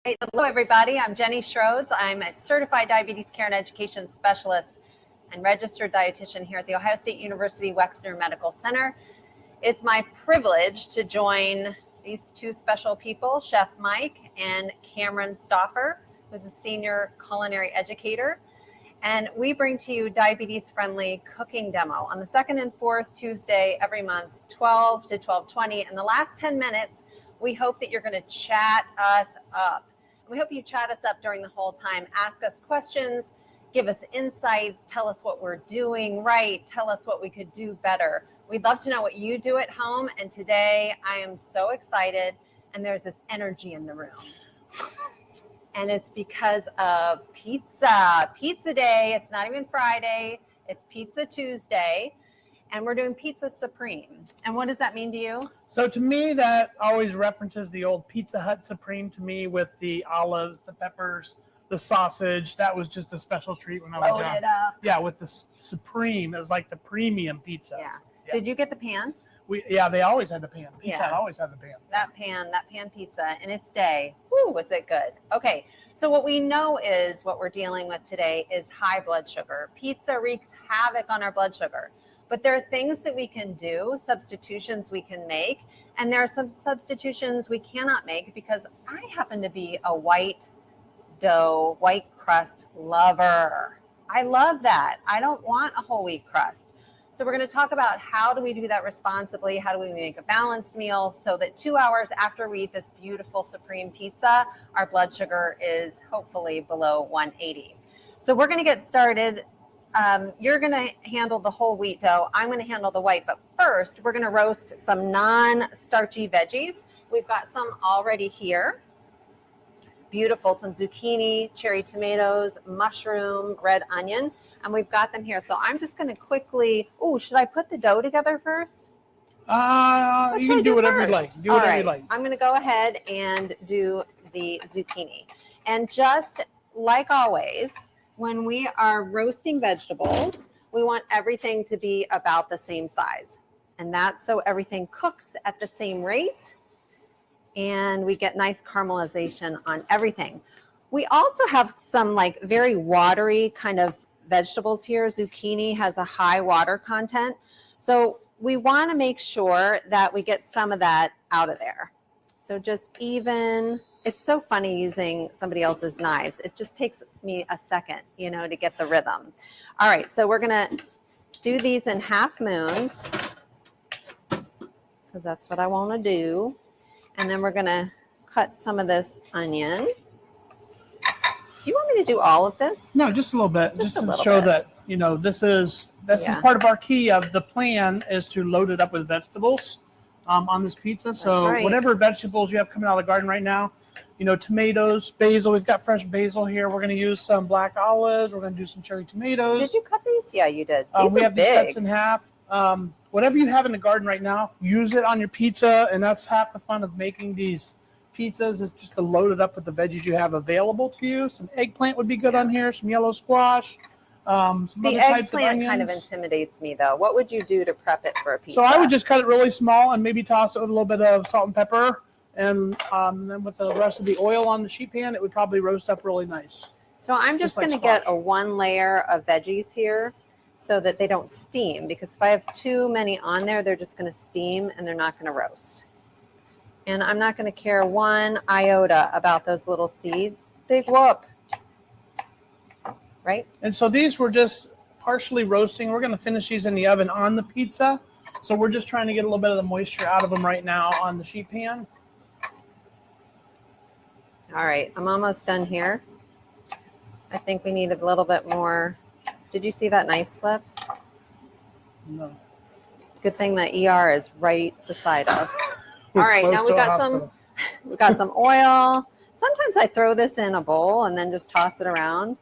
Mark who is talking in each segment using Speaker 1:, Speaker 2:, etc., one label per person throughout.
Speaker 1: Right. Hello, everybody. I'm Jenny Shrodes. I'm a certified diabetes care and education specialist and registered dietitian here at the Ohio State University Wexner Medical Center. It's my privilege to join these two special people, Chef Mike and Cameron Stauffer, who's a senior culinary educator. And we bring to you diabetes-friendly cooking demo on the second and fourth Tuesday every month, 12 to 12:20. In the last 10 minutes, we hope that you're going to chat us up. We hope you chat us up during the whole time. Ask us questions, give us insights, tell us what we're doing right, tell us what we could do better. We'd love to know what you do at home. And today I am so excited, and there's this energy in the room. And it's because of pizza day. It's not even Friday, it's Pizza Tuesday. And we're doing Pizza Supreme. And what does that mean to you?
Speaker 2: So to me, that always references the old Pizza Hut Supreme to me, with the olives, the peppers, the sausage. That was just a special treat when I was young.
Speaker 1: Load it up.
Speaker 2: Yeah, with the Supreme, it was like the premium pizza.
Speaker 1: Yeah.
Speaker 2: Yeah.
Speaker 1: Did you get the pan?
Speaker 2: They always had the pan. Pizza
Speaker 1: Yeah.
Speaker 2: Hut always had the pan.
Speaker 1: That pan pizza in its day. Woo, was it good? Okay, so what we know is what we're dealing with today is high blood sugar. Pizza wreaks havoc on our blood sugar. But there are things that we can do, substitutions we can make, and there are some substitutions we cannot make because I happen to be a white dough, white crust lover. I love that. I don't want a whole wheat crust. So we're going to talk about how do we do that responsibly, how do we make a balanced meal so that 2 hours after we eat this beautiful Supreme pizza, our blood sugar is hopefully below 180. So we're going to get started. You're going to handle the whole wheat dough. I'm going to handle the white. But first, we're going to roast some non-starchy veggies. We've got some already here. Beautiful, some zucchini, cherry tomatoes, mushroom, red onion. And we've got them here. So I'm just going to quickly, should I put the dough together first?
Speaker 2: You can do whatever you like. Do whatever you like.
Speaker 1: I'm going to go ahead and do the zucchini. And just like always, when we are roasting vegetables, we want everything to be about the same size. And that's so everything cooks at the same rate and we get nice caramelization on everything. We also have some like very watery kind of vegetables here. Zucchini has a high water content. So we want to make sure that we get some of that out of there. So just even, it's so funny using somebody else's knives. It just takes me a second, to get the rhythm. All right, so we're going to do these in half moons because that's what I want to do. And then we're going to cut some of this onion. Do you want me to do all of this?
Speaker 2: No, just a little bit. Just to show that, this is part of our key of the plan is to load it up with vegetables on this pizza. So whatever vegetables you have coming out of the garden right now, tomatoes, basil. We've got fresh basil here. We're going to use some black olives. We're going to do some cherry tomatoes.
Speaker 1: Did you cut these? Yeah, you did.
Speaker 2: We have these cuts in half. Whatever you have in the garden right now, use it on your pizza. And that's half the fun of making these pizzas, is just to load it up with the veggies you have available to you. Some eggplant would be good on here. Some yellow squash. Some other types of onions. The eggplant kind of intimidates me, though. What would you do to prep it for a pizza? So I would just cut it really small and maybe toss it with a little bit of salt and pepper. And then with the rest of the oil on the sheet pan, it would probably roast up really nice.
Speaker 1: So I'm just going to get a one layer of veggies here so that they don't steam. Because if I have too many on there, they're just going to steam and they're not going to roast. And I'm not going to care one iota about those little seeds. Big whoop. Right?
Speaker 2: And so these were just partially roasting. We're going to finish these in the oven on the pizza. So we're just trying to get a little bit of the moisture out of them right now on the sheet pan.
Speaker 1: All right, I'm almost done here. I think we need a little bit more. Did you see that knife slip?
Speaker 2: No.
Speaker 1: Good thing the ER is right beside us. All right, now we got some oil. Sometimes I throw this in a bowl and then just toss it around.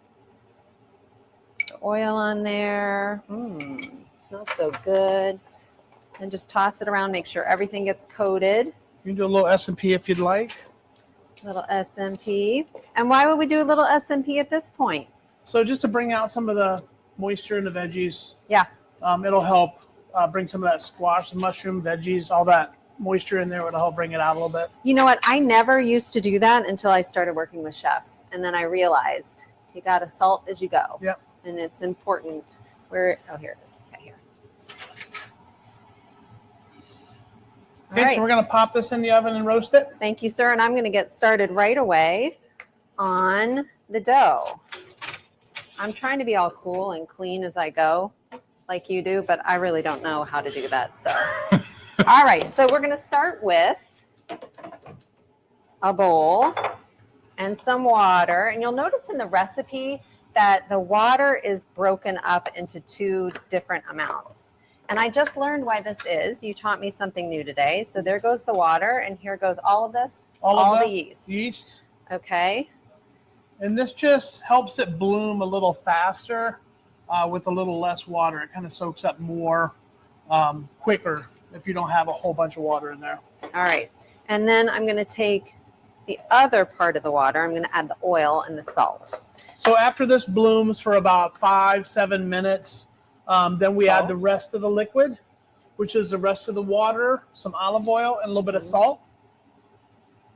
Speaker 1: The oil on there. Smells so good. And just toss it around, make sure everything gets coated.
Speaker 2: You can do a little S&P if you'd like.
Speaker 1: Little S&P. And why would we do a little S&P at this point?
Speaker 2: So just to bring out some of the moisture in the veggies.
Speaker 1: Yeah.
Speaker 2: It'll help bring some of that squash, the mushroom, veggies, all that moisture in there would help bring it out a little bit.
Speaker 1: You know what? I never used to do that until I started working with chefs. And then I realized you got to salt as you go.
Speaker 2: Yep.
Speaker 1: And it's important. Where, oh, here it is. Okay, here.
Speaker 2: Okay,
Speaker 1: All right.
Speaker 2: so we're going to pop this in the oven and roast it.
Speaker 1: Thank you, sir. And I'm going to get started right away on the dough. I'm trying to be all cool and clean as I go, like you do, but I really don't know how to do that. So, all right. So we're going to start with a bowl and some water. And you'll notice in the recipe that the water is broken up into 2 different amounts. And I just learned why this is. You taught me something new today. So there goes the water, and here goes all of this, all the yeast.
Speaker 2: Yeast.
Speaker 1: Okay.
Speaker 2: And this just helps it bloom a little faster with a little less water. It kind of soaks up more quicker if you don't have a whole bunch of water in there.
Speaker 1: All right. And then I'm going to take the other part of the water. I'm going to add the oil and the salt.
Speaker 2: So after this blooms for about 5-7 minutes, then we add the rest of the liquid, which is the rest of the water, some olive oil, and a little bit of salt.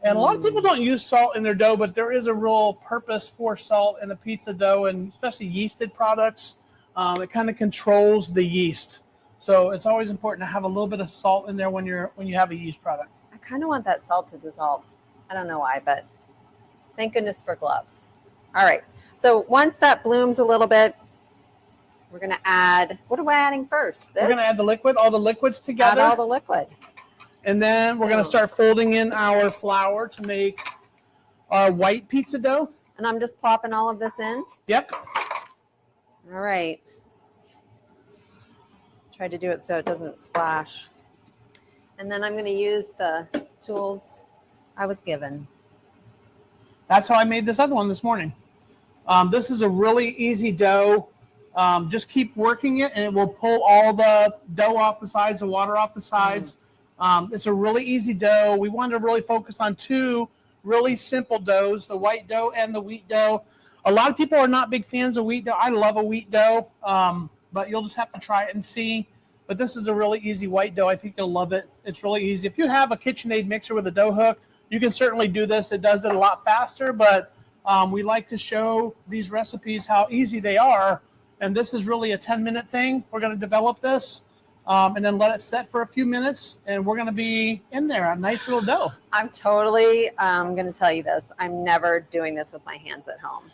Speaker 2: And a lot of people don't use salt in their dough, but there is a real purpose for salt in a pizza dough, and especially yeasted products. It kind of controls the yeast. So it's always important to have a little bit of salt in there when you have a yeast product.
Speaker 1: I kind of want that salt to dissolve. I don't know why, but thank goodness for gloves. All right. So once that blooms a little bit, we're going to add, what are we adding first? This?
Speaker 2: We're going to add the liquid, all the liquids together.
Speaker 1: Add all the liquid.
Speaker 2: And then we're going to start folding in our flour to make our white pizza dough.
Speaker 1: And I'm just plopping all of this in?
Speaker 2: Yep.
Speaker 1: All right. Try to do it so it doesn't splash. And then I'm going to use the tools I was given.
Speaker 2: That's how I made this other one this morning. This is a really easy dough. Just keep working it and it will pull all the dough off the sides, the water off the sides. It's a really easy dough. We wanted to really focus on 2 really simple doughs, the white dough and the wheat dough. A lot of people are not big fans of wheat dough. I love a wheat dough, but you'll just have to try it and see. But this is a really easy white dough. I think you'll love it. It's really easy. If you have a KitchenAid mixer with a dough hook, you can certainly do this. It does it a lot faster, but we like to show these recipes how easy they are. And this is really a 10-minute thing. We're going to develop this and then let it set for a few minutes. And we're going to be in there, a nice little dough.
Speaker 1: I'm totally going to tell you this. I'm never doing this with my hands at home.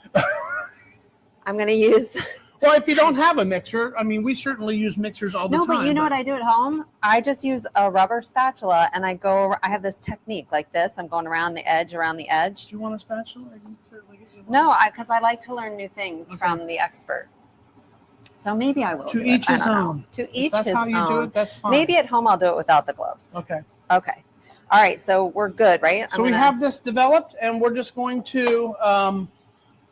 Speaker 1: I'm going to use...
Speaker 2: Well, if you don't have a mixer, I mean, we certainly use mixers all the time.
Speaker 1: No, but you know what I do at home? I just use a rubber spatula, and I have this technique like this. I'm going around the edge.
Speaker 2: Do you want a spatula? I can certainly get you one.
Speaker 1: No, because I like to learn new things from the expert. So maybe I will.
Speaker 2: To each his own.
Speaker 1: To each his own.
Speaker 2: If that's how you do it, that's fine.
Speaker 1: Maybe at home I'll do it without the gloves.
Speaker 2: Okay.
Speaker 1: Okay. All right. So we're good, right?
Speaker 2: So we have this developed, and we're just going to,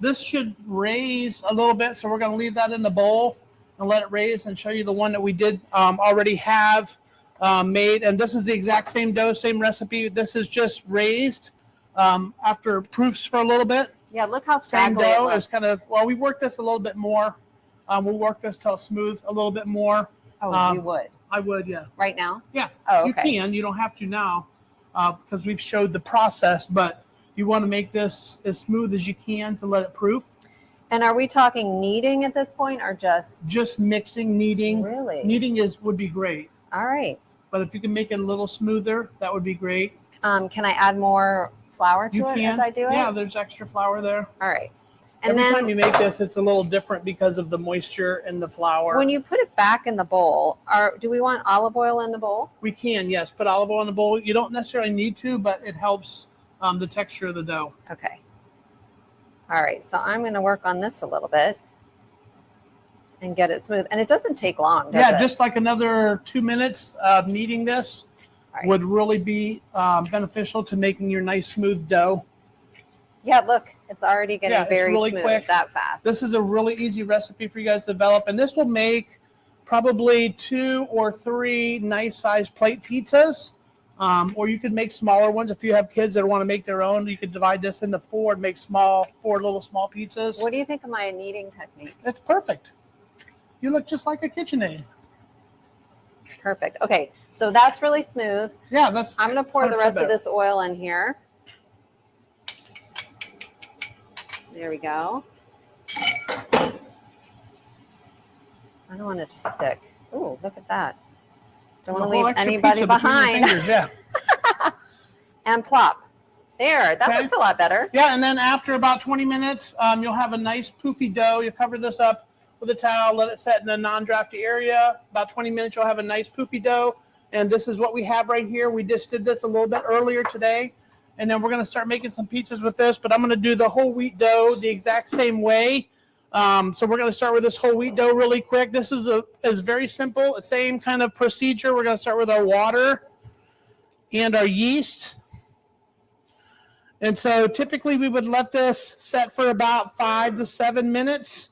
Speaker 2: this should raise a little bit. So we're going to leave that in the bowl and let it raise and show you the one that we did already have made. And this is the exact same dough, same recipe. This is just raised after proofs for a little bit.
Speaker 1: Yeah, look how
Speaker 2: Same
Speaker 1: scraggly
Speaker 2: dough
Speaker 1: it
Speaker 2: is kind of, well, we worked this a little bit more. We'll work this till smooth a little bit more.
Speaker 1: Oh, you would?
Speaker 2: I would, yeah.
Speaker 1: Right now?
Speaker 2: Yeah.
Speaker 1: Oh, okay.
Speaker 2: You can. You don't have to now because we've showed the process, but you want to make this as smooth as you can to let it proof.
Speaker 1: And are we talking kneading at this point or just
Speaker 2: mixing, kneading?
Speaker 1: Really?
Speaker 2: Kneading would be great.
Speaker 1: All right.
Speaker 2: But if you can make it a little smoother, that would be great.
Speaker 1: Can I add more flour to it as I do it?
Speaker 2: Yeah, there's extra flour there.
Speaker 1: All right. And
Speaker 2: Every
Speaker 1: then
Speaker 2: time you make this, it's a little different because of the moisture in the flour.
Speaker 1: when you put it back in the bowl, do we want olive oil in the bowl?
Speaker 2: We can, yes. Put olive oil in the bowl. You don't necessarily need to, but it helps the texture of the dough.
Speaker 1: Okay. All right. So I'm going to work on this a little bit and get it smooth. And it doesn't take long, does it?
Speaker 2: Just like another 2 minutes of kneading this would really be beneficial to making your nice smooth dough.
Speaker 1: Yeah, look, it's already getting very
Speaker 2: really
Speaker 1: smooth
Speaker 2: quick.
Speaker 1: that fast.
Speaker 2: This is a really easy recipe for you guys to develop, and this will make probably 2 or 3 nice sized plate pizzas. Or you could make smaller ones. If you have kids that want to make their own, you could divide this into 4 and make 4 little small pizzas.
Speaker 1: What do you think of my kneading technique?
Speaker 2: It's perfect. You look just like a KitchenAid.
Speaker 1: Perfect. Okay, So that's really smooth.
Speaker 2: Yeah, that's.
Speaker 1: I'm going to pour the
Speaker 2: 100%
Speaker 1: rest of
Speaker 2: better.
Speaker 1: this oil in here. There we go. I don't want it to stick. Ooh, look at that. Don't want to leave anybody behind.
Speaker 2: Fingers, yeah.
Speaker 1: And plop. There, that
Speaker 2: Okay.
Speaker 1: looks a lot better.
Speaker 2: Yeah, and then after about 20 minutes, you'll have a nice poofy dough. You cover this up with a towel, let it set in a non-drafty area. About 20 minutes, you'll have a nice poofy dough. And this is what we have right here. We just did this a little bit earlier today. And then we're going to start making some pizzas with this. But I'm going to do the whole wheat dough the exact same way. So we're going to start with this whole wheat dough really quick. This is very simple. Same kind of procedure. We're going to start with our water and our yeast. And so typically we would let this set for about 5 to 7 minutes.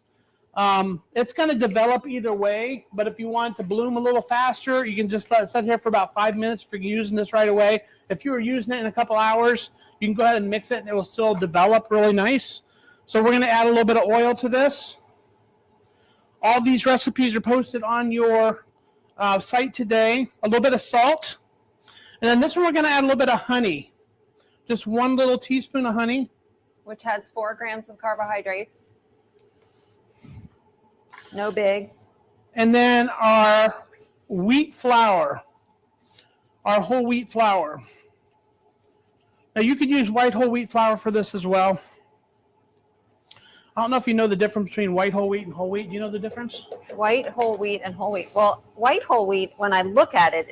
Speaker 2: It's going to develop either way, but if you want it to bloom a little faster, you can just let it sit here for about 5 minutes if you're using this right away. If you were using it in a couple hours, you can go ahead and mix it and it will still develop really nice. So we're going to add a little bit of oil to this. All these recipes are posted on your site today. A little bit of salt. And then this one we're going to add a little bit of honey. Just 1 little teaspoon of honey.
Speaker 1: Which has 4 grams of carbohydrates. No big.
Speaker 2: And then our wheat flour. Our whole wheat flour. Now you could use white whole wheat flour for this as well. I don't know if you know the difference between white whole wheat and whole wheat. Do you know the difference?
Speaker 1: White whole wheat and whole wheat. Well, white whole wheat, when I look at it,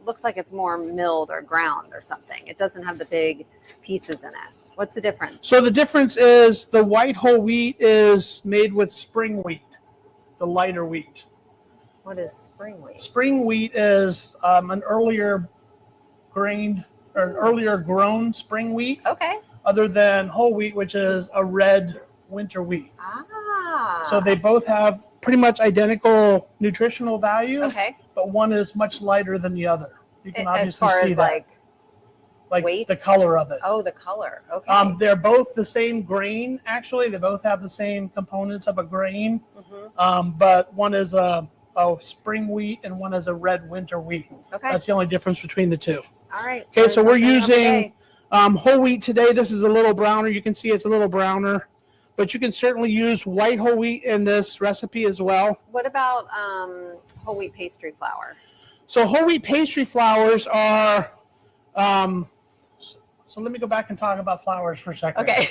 Speaker 1: looks like it's more milled or ground or something. It doesn't have the big pieces in it. What's the difference?
Speaker 2: So the difference is the white whole wheat is made with spring wheat, the lighter wheat.
Speaker 1: What is spring wheat?
Speaker 2: Spring wheat is an earlier grained or an earlier grown spring wheat.
Speaker 1: Okay.
Speaker 2: Other than whole wheat, which is a red winter wheat.
Speaker 1: Ah.
Speaker 2: So they both have pretty much identical nutritional value.
Speaker 1: Okay.
Speaker 2: But one is much lighter than the other. You can obviously
Speaker 1: as far
Speaker 2: see
Speaker 1: as
Speaker 2: that. Like
Speaker 1: weight?
Speaker 2: the color of it.
Speaker 1: Oh, the color. Okay.
Speaker 2: They're both the same grain, actually. They both have the same components of a grain.
Speaker 1: Mm-hmm.
Speaker 2: But one is a spring wheat and one is a red winter wheat.
Speaker 1: Okay.
Speaker 2: That's the only difference between the two.
Speaker 1: All right.
Speaker 2: Okay, so we're using whole wheat today. This is a little browner. You can see it's a little browner. But you can certainly use white whole wheat in this recipe as well.
Speaker 1: What about whole wheat pastry flour?
Speaker 2: So whole wheat pastry flours are, so let me go back and talk about flours for a second.
Speaker 1: Okay.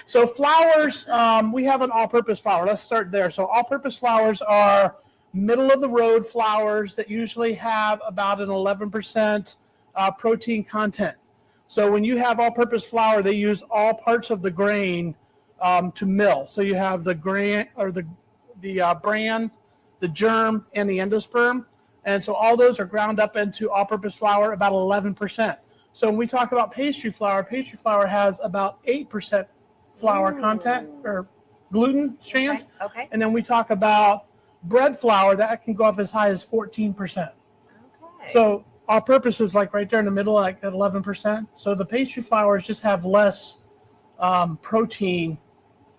Speaker 2: So flours, we have an all-purpose flour. Let's start there. So all-purpose flours are middle-of-the-road flours that usually have about an 11% protein content. So when you have all-purpose flour, they use all parts of the grain to mill. So you have the grain or the bran, the germ, and the endosperm. And so all those are ground up into all-purpose flour, about 11%. So when we talk about pastry flour has about 8% flour content or gluten strands.
Speaker 1: Okay.
Speaker 2: And then we talk about bread flour, that can go up as high as 14%.
Speaker 1: Okay.
Speaker 2: So all-purpose is like right there in the middle, like at 11%. So the pastry flours just have less protein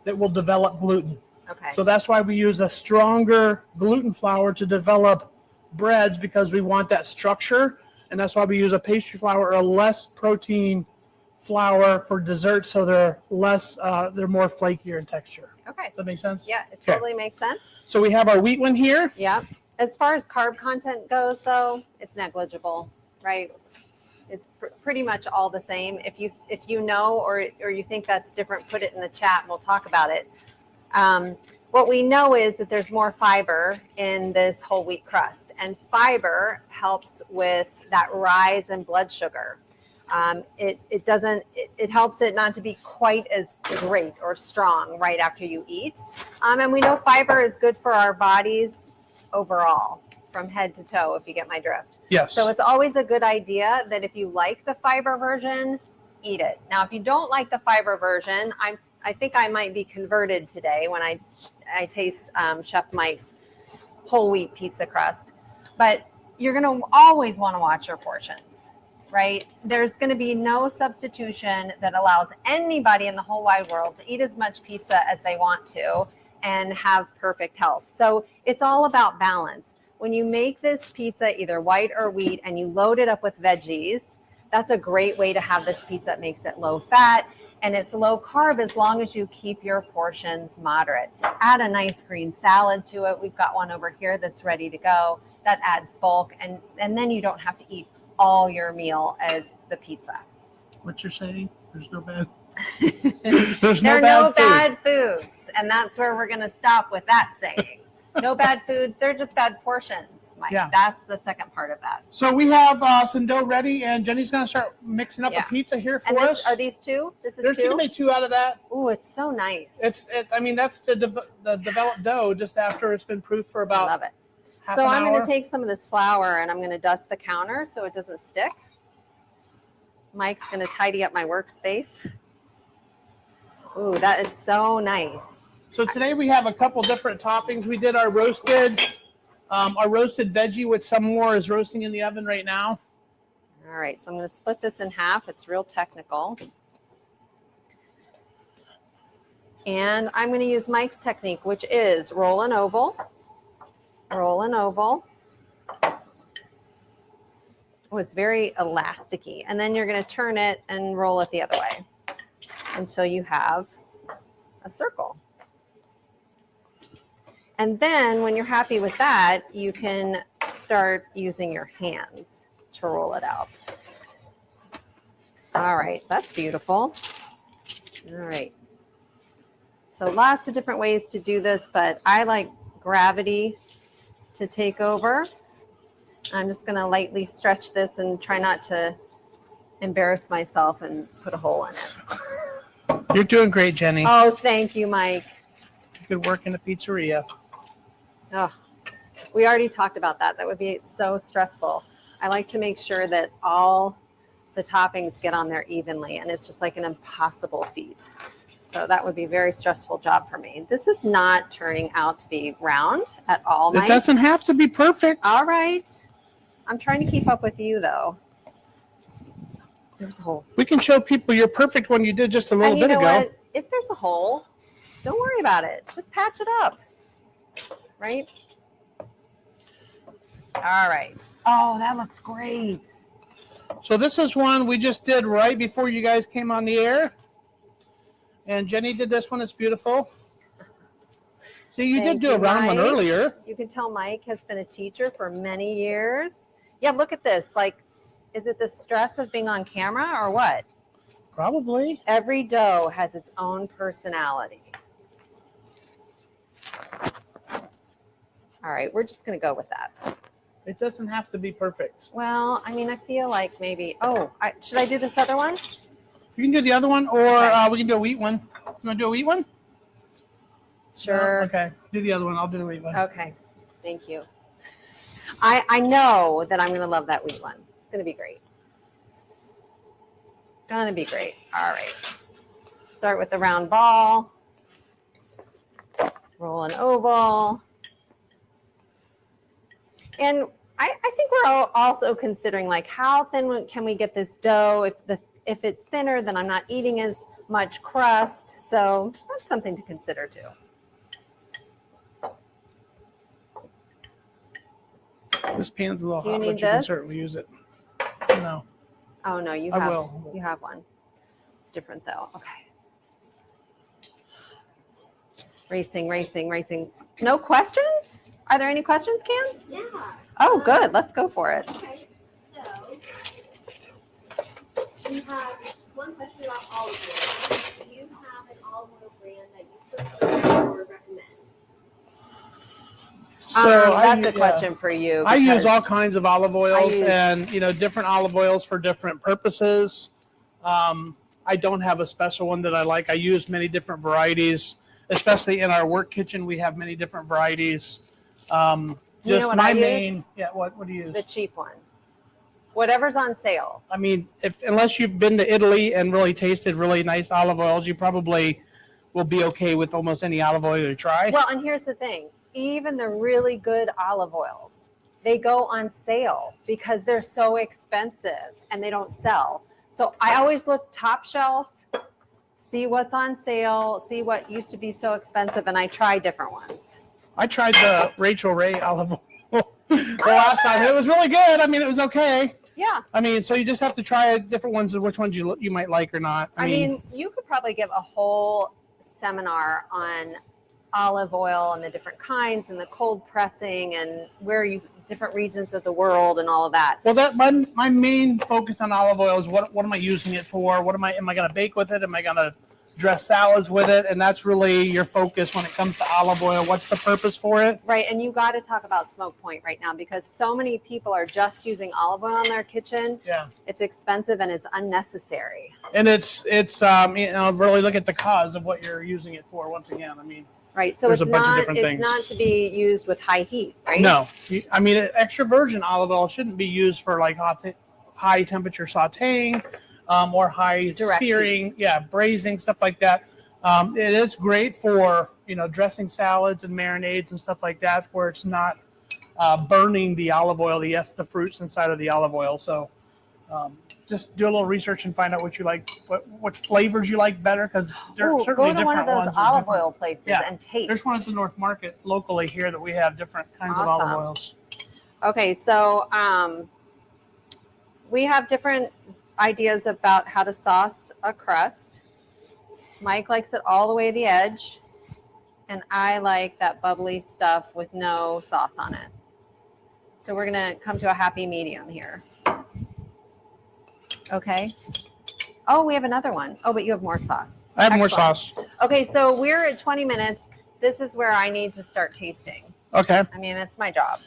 Speaker 2: that will develop gluten.
Speaker 1: Okay.
Speaker 2: So that's why we use a stronger gluten flour to develop breads, because we want that structure, and that's why we use a pastry flour or a less protein flour for desserts, so they're less, they're more flakier in texture.
Speaker 1: Okay.
Speaker 2: Does that make sense?
Speaker 1: Yeah, it totally makes sense.
Speaker 2: So we have our wheat one here.
Speaker 1: Yeah. As far as carb content goes, though, it's negligible, right? It's pretty much all the same. If you know or you think that's different, put it in the chat and we'll talk about it. What we know is that there's more fiber in this whole wheat crust, and fiber helps with that rise in blood sugar. It helps it not to be quite as great or strong right after you eat. And we know fiber is good for our bodies overall, from head to toe, if you get my drift.
Speaker 2: Yes.
Speaker 1: So it's always a good idea that if you like the fiber version, eat it. Now, if you don't like the fiber version, I think I might be converted today when I taste Chef Mike's whole wheat pizza crust. But you're going to always want to watch your portions, right? There's going to be no substitution that allows anybody in the whole wide world to eat as much pizza as they want to and have perfect health. So it's all about balance. when you make this pizza, either white or wheat, and you load it up with veggies, that's a great way to have this pizza. It makes it low fat and it's low carb as long as you keep your portions moderate. Add a nice green salad to it. We've got one over here that's ready to go. That adds bulk, and then you don't have to eat all your meal as the pizza.
Speaker 2: What you're saying? There's no bad.
Speaker 1: There are no bad foods, and that's where we're going to stop with that saying. No bad foods. They're just bad portions, Mike.
Speaker 2: Yeah.
Speaker 1: That's the second part of that.
Speaker 2: So we have some dough ready, and Jenny's going to start mixing up a pizza here for us.
Speaker 1: Are these two? This is
Speaker 2: There's
Speaker 1: two?
Speaker 2: going to be two out of that.
Speaker 1: Ooh, it's so nice.
Speaker 2: I mean, that's the developed dough just after it's been proofed for about.
Speaker 1: I love it.
Speaker 2: Half
Speaker 1: So
Speaker 2: an
Speaker 1: I'm
Speaker 2: hour.
Speaker 1: going to take some of this flour and I'm going to dust the counter so it doesn't stick. Mike's going to tidy up my workspace. Ooh, that is so nice.
Speaker 2: So today we have a couple different toppings. We did our roasted veggie, with some more is roasting in the oven right now.
Speaker 1: All right, so I'm going to split this in half. It's real technical. And I'm going to use Mike's technique, which is roll an oval. Roll an oval. Oh, it's very elasticy. And then you're going to turn it and roll it the other way until you have a circle. And then when you're happy with that, you can start using your hands to roll it out. All right, that's beautiful. All right. So lots of different ways to do this, but I like gravity to take over. I'm just going to lightly stretch this and try not to embarrass myself and put a hole in it.
Speaker 2: You're doing great, Jenny.
Speaker 1: Oh, thank you, Mike.
Speaker 2: You could work in a pizzeria.
Speaker 1: Oh, we already talked about that. That would be so stressful. I like to make sure that all the toppings get on there evenly, and it's just like an impossible feat. So that would be a very stressful job for me. This is not turning out to be round at all, Mike.
Speaker 2: It doesn't have to be perfect.
Speaker 1: All right. I'm trying to keep up with you, though. There's a hole.
Speaker 2: We can show people your perfect one you did just a little
Speaker 1: And you
Speaker 2: bit
Speaker 1: know
Speaker 2: ago.
Speaker 1: what? If there's a hole, don't worry about it. Just patch it up. Right? All right. Oh, that looks great.
Speaker 2: So this is one we just did right before you guys came on the air. And Jenny did this one. It's beautiful. See, you did do a round one earlier.
Speaker 1: You can tell Mike has been a teacher for many years. Yeah, look at this. Like, is it the stress of being on camera or what?
Speaker 2: Probably.
Speaker 1: Every dough has its own personality. All right, we're just going to go with that.
Speaker 2: It doesn't have to be perfect.
Speaker 1: Well, I mean, I feel like maybe, should I do this other one?
Speaker 2: You can do the other one, or we can do a wheat one. You want to do a wheat one?
Speaker 1: Sure.
Speaker 2: No? Okay, do the other one. I'll do the wheat one.
Speaker 1: Okay, thank you. I know that I'm going to love that wheat one. It's going to be great. Going to be great. All right. Start with the round ball. Roll an oval. And I think we're also considering, like, how thin can we get this dough? If it's thinner, then I'm not eating as much crust. So that's something to consider too.
Speaker 2: This pan's a little
Speaker 1: Do you
Speaker 2: hot,
Speaker 1: need
Speaker 2: but you can
Speaker 1: this?
Speaker 2: certainly use it. No.
Speaker 1: Oh no, you
Speaker 2: I
Speaker 1: have.
Speaker 2: will.
Speaker 1: You have one. It's different though. Okay. Racing, racing, racing. No questions? Are there any questions, Cam?
Speaker 3: Yeah.
Speaker 1: Oh, good. Let's go for it.
Speaker 3: Okay. So we have one question about olive oil. Do you have an olive oil brand that you prefer or recommend?
Speaker 1: That's a question for you.
Speaker 2: I use
Speaker 1: because
Speaker 2: all kinds of olive oils and different olive oils for different purposes. I don't have a special one that I like. I use many different varieties, especially in our work kitchen. We have many different varieties.
Speaker 1: You know what I use?
Speaker 2: What do you use?
Speaker 1: The cheap one. Whatever's on sale.
Speaker 2: I mean, unless you've been to Italy and really tasted really nice olive oils, you probably will be okay with almost any olive oil you try.
Speaker 1: Well, and here's the thing. Even the really good olive oils, they go on sale because they're so expensive and they don't sell. So I always look top shelf, see what's on sale, see what used to be so expensive, and I try different ones.
Speaker 2: I tried the Rachel Ray olive oil. the last time. It was really good. I mean, it was okay.
Speaker 1: Yeah.
Speaker 2: I mean, so you just have to try different ones of which ones you might like or not.
Speaker 1: I mean, you could probably give a whole seminar on olive oil and the different kinds and the cold pressing and different regions of the world and all of that.
Speaker 2: Well, my main focus on olive oil is what am I using it for? Am I going to bake with it? Am I going to dress salads with it? And that's really your focus when it comes to olive oil. What's the purpose for it?
Speaker 1: Right, and you got to talk about smoke point right now because so many people are just using olive oil in their kitchen.
Speaker 2: Yeah,
Speaker 1: it's expensive and it's unnecessary.
Speaker 2: And it's really look at the cause of what you're using it for. Once again, I mean.
Speaker 1: Right, so
Speaker 2: There's
Speaker 1: it's
Speaker 2: a bunch of
Speaker 1: not
Speaker 2: different things.
Speaker 1: not to be used with high heat, right?
Speaker 2: No, I mean extra virgin olive oil shouldn't be used for like high temperature sautéing or high searing, braising, stuff like that. It is great for dressing salads and marinades and stuff like that, where it's not burning the olive oil, the fruits inside of the olive oil. So just do a little research and find out what you like, what flavors you like better, because there's certainly
Speaker 1: go to
Speaker 2: different
Speaker 1: one of those
Speaker 2: ones.
Speaker 1: olive oil places and taste.
Speaker 2: There's one at the North Market locally here that we have different kinds of olive oils.
Speaker 1: Okay, so we have different ideas about how to sauce a crust. Mike likes it all the way to the edge, and I like that bubbly stuff with no sauce on it. So we're going to come to a happy medium here. Okay. Oh, we have another one. Oh, but you have more sauce.
Speaker 2: I have more
Speaker 1: Excellent.
Speaker 2: sauce.
Speaker 1: Okay, so we're at 20 minutes. This is where I need to start tasting.
Speaker 2: Okay.
Speaker 1: I mean, it's my job.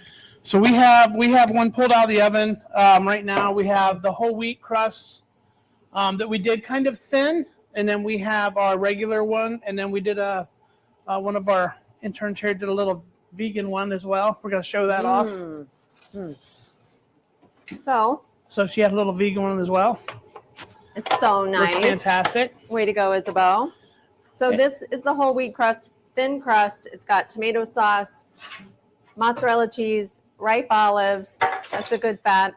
Speaker 2: So we have one pulled out of the oven right now. We have the whole wheat crusts that we did kind of thin, and then we have our regular one, and then we did one of our interns here did a little vegan one as well. We're going to show that off. So she had a little vegan one as well.
Speaker 1: It's so nice.
Speaker 2: Looks fantastic.
Speaker 1: Way to go, Isabel. So this is the whole wheat crust, thin crust. It's got tomato sauce, mozzarella cheese, ripe olives. That's a good fat.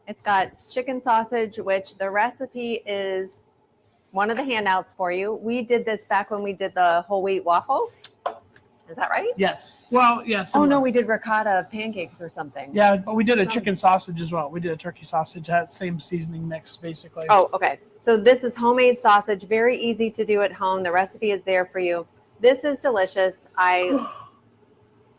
Speaker 1: It's got chicken sausage, which the recipe is one of the handouts for you. We did this back when we did the whole wheat waffles. Is that right?
Speaker 2: Yes. Well, yes.
Speaker 1: Oh, no, we did ricotta pancakes or something.
Speaker 2: Yeah, but we did a chicken sausage as well. We did a turkey sausage, had same seasoning mix, basically.
Speaker 1: Oh, okay. So this is homemade sausage, very easy to do at home. The recipe is there for you. This is delicious.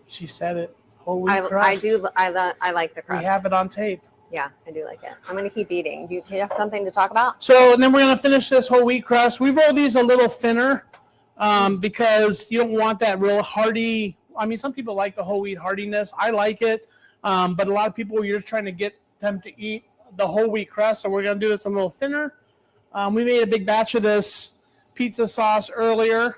Speaker 2: She said it. Whole wheat crust.
Speaker 1: I like the crust.
Speaker 2: We have it on tape.
Speaker 1: Yeah, I do like it. I'm going to keep eating. Do you have something to talk about?
Speaker 2: So, and then we're going to finish this whole wheat crust. We roll these a little thinner because you don't want that real hearty. I mean, some people like the whole wheat heartiness. I like it. But a lot of people, you're just trying to get them to eat the whole wheat crust. So we're going to do this a little thinner. We made a big batch of this pizza sauce earlier.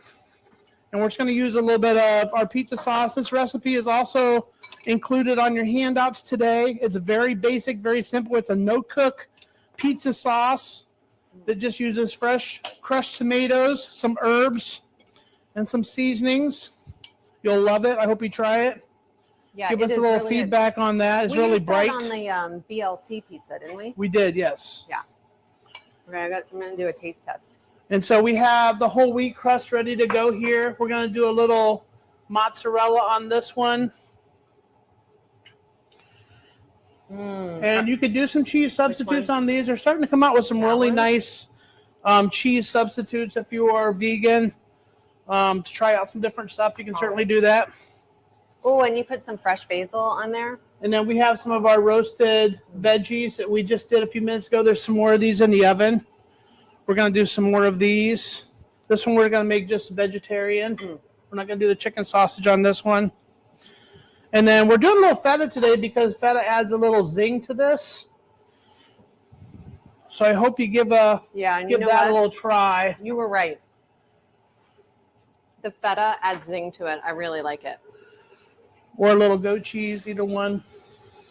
Speaker 2: And we're just going to use a little bit of our pizza sauce. This recipe is also included on your handouts today. It's very basic, very simple. It's a no-cook pizza sauce that just uses fresh crushed tomatoes, some herbs, and some seasonings. You'll love it. I hope you try it.
Speaker 1: Yeah,
Speaker 2: Give us a little feedback on that. It's really bright.
Speaker 1: We used that on the BLT pizza, didn't we?
Speaker 2: We did, yes.
Speaker 1: Yeah. I'm going to do a taste test.
Speaker 2: And so we have the whole wheat crust ready to go here. We're going to do a little mozzarella on this one. And you could do some cheese substitutes on these. They're starting to come out with some really nice cheese substitutes if you are vegan. To try out some different stuff, you can certainly do that.
Speaker 1: Oh, and you put some fresh basil on there.
Speaker 2: And then we have some of our roasted veggies that we just did a few minutes ago. There's some more of these in the oven. We're going to do some more of these. This one we're going to make just vegetarian. We're not going to do the chicken sausage on this one. And then we're doing a little feta today because feta adds a little zing to this. So I hope you give that a little try.
Speaker 1: You were right. The feta adds zing to it. I really like it.
Speaker 2: Or a little goat cheese, either one.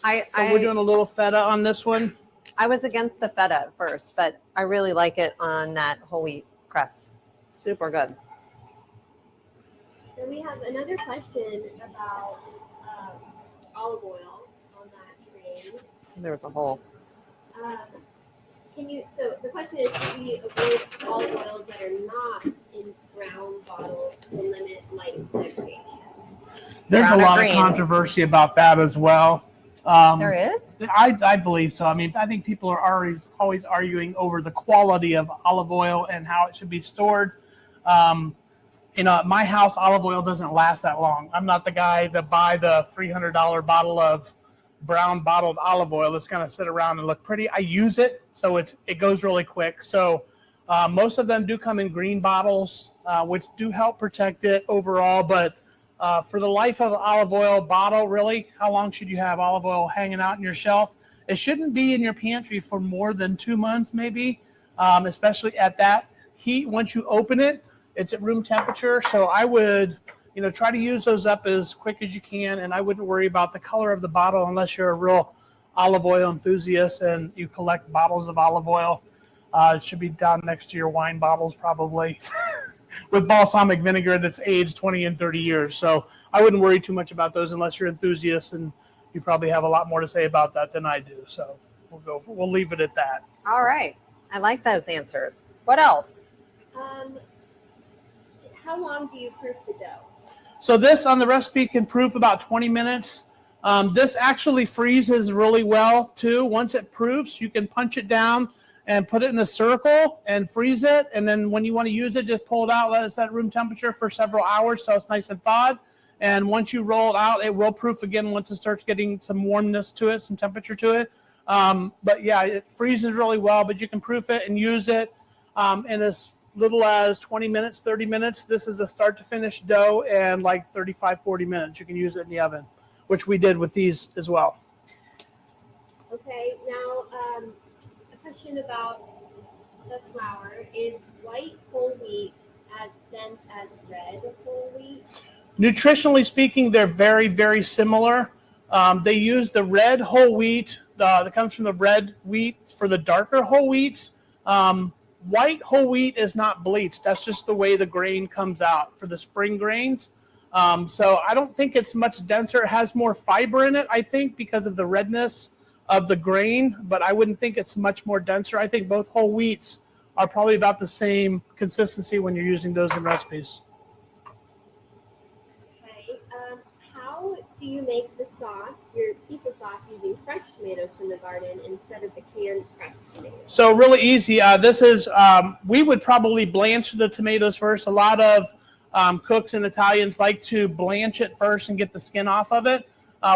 Speaker 2: We're doing a little feta on this one.
Speaker 1: I was against the feta at first, but I really like it on that whole wheat crust. Super good.
Speaker 3: So we have another question about olive oil on that tray.
Speaker 1: There was a hole.
Speaker 3: So the question is, can we avoid olive oils that are not in brown bottles to limit light degradation?
Speaker 2: There's a lot of controversy about that as well.
Speaker 1: There is?
Speaker 2: I believe so. I mean, I think people are always arguing over the quality of olive oil and how it should be stored. At my house, olive oil doesn't last that long. I'm not the guy that buy the $300 bottle of brown bottled olive oil that's going to sit around and look pretty. I use it, so it goes really quick. So most of them do come in green bottles, which do help protect it overall. But for the life of an olive oil bottle, really, how long should you have olive oil hanging out in your shelf? It shouldn't be in your pantry for more than 2 months, maybe, especially at that heat. Once you open it, it's at room temperature. So I would, try to use those up as quick as you can. And I wouldn't worry about the color of the bottle unless you're a real olive oil enthusiast and you collect bottles of olive oil. It should be down next to your wine bottles probably with balsamic vinegar that's aged 20 and 30 years. So I wouldn't worry too much about those unless you're enthusiasts, and you probably have a lot more to say about that than I do. So we'll leave it at that.
Speaker 1: All right. I like those answers. What else?
Speaker 3: How long do you proof the dough?
Speaker 2: So this on the recipe can proof about 20 minutes. This actually freezes really well too. Once it proofs, you can punch it down and put it in a circle and freeze it. And then when you want to use it, just pull it out, let it set room temperature for several hours so it's nice and thawed. And once you roll it out, it will proof again once it starts getting some warmness to it, some temperature to it. But yeah, it freezes really well, but you can proof it and use it in as little as 20 minutes, 30 minutes. This is a start to finish dough, and like 35, 40 minutes. You can use it in the oven, which we did with these as well.
Speaker 3: Okay, now a question about the flour. Is white whole wheat as dense as red whole wheat?
Speaker 2: Nutritionally speaking, they're very, very similar. They use the red whole wheat that comes from the red wheat for the darker whole wheats. White whole wheat is not bleached. That's just the way the grain comes out for the spring grains. So I don't think it's much denser. It has more fiber in it, I think, because of the redness of the grain, but I wouldn't think it's much more denser. I think both whole wheats are probably about the same consistency when you're using those in recipes.
Speaker 3: Okay, how do you make the sauce, your pizza sauce, using fresh tomatoes from the garden instead of the canned fresh tomatoes?
Speaker 2: So really easy. This is, we would probably blanch the tomatoes first. A lot of cooks and Italians like to blanch it first and get the skin off of it,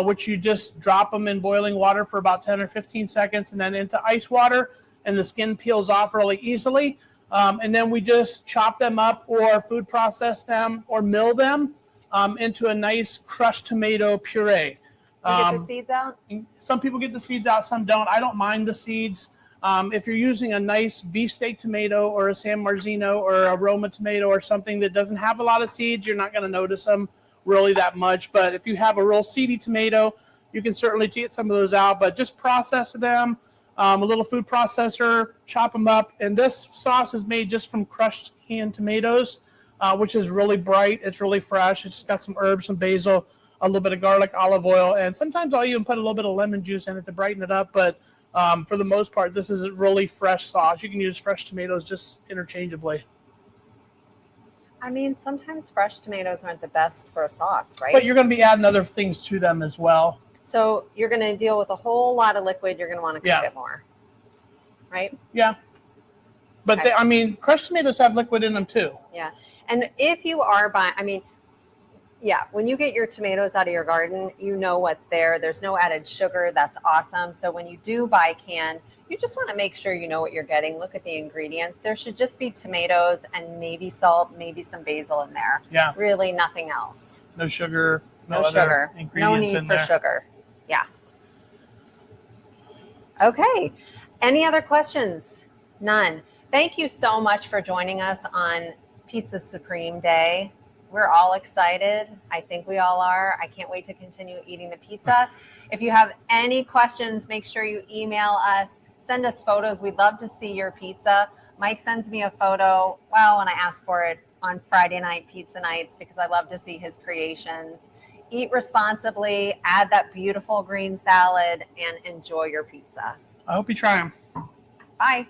Speaker 2: which you just drop them in boiling water for about 10 or 15 seconds and then into ice water, and the skin peels off really easily. And then we just chop them up or food process them or mill them into a nice crushed tomato puree.
Speaker 1: You get the seeds out?
Speaker 2: Some people get the seeds out, some don't. I don't mind the seeds. If you're using a nice beefsteak tomato or a San Marzino or a Roma tomato or something that doesn't have a lot of seeds, you're not going to notice them really that much. But if you have a real seedy tomato, you can certainly get some of those out. But just process them, a little food processor, chop them up. And this sauce is made just from crushed canned tomatoes, which is really bright. It's really fresh. It's got some herbs, some basil, a little bit of garlic, olive oil, and sometimes I'll even put a little bit of lemon juice in it to brighten it up. But for the most part, this is a really fresh sauce. You can use fresh tomatoes just interchangeably.
Speaker 1: I mean, sometimes fresh tomatoes aren't the best for a sauce, right?
Speaker 2: But you're going to be adding other things to them as well.
Speaker 1: So you're going to deal with a whole lot of liquid. You're going to want to cook it more, right?
Speaker 2: Yeah. But
Speaker 1: Okay.
Speaker 2: crushed tomatoes have liquid in them too.
Speaker 1: Yeah. And if you are buying, when you get your tomatoes out of your garden, you know what's there. There's no added sugar. That's awesome. So when you do buy canned, you just want to make sure you know what you're getting. Look at the ingredients. There should just be tomatoes and maybe salt, maybe some basil in there.
Speaker 2: Yeah.
Speaker 1: Really nothing else.
Speaker 2: No sugar.
Speaker 1: No sugar. No need for sugar. Yeah. Okay. Any other questions? None. Thank you so much for joining us on Pizza Supreme Day. We're all excited. I think we all are. I can't wait to continue eating the pizza. If you have any questions, make sure you email us. Send us photos. We'd love to see your pizza. Mike sends me a photo, when I ask for it on Friday night pizza nights, because I love to see his creations. Eat responsibly, add that beautiful green salad, and enjoy your pizza.
Speaker 2: I hope you try them.
Speaker 1: Bye.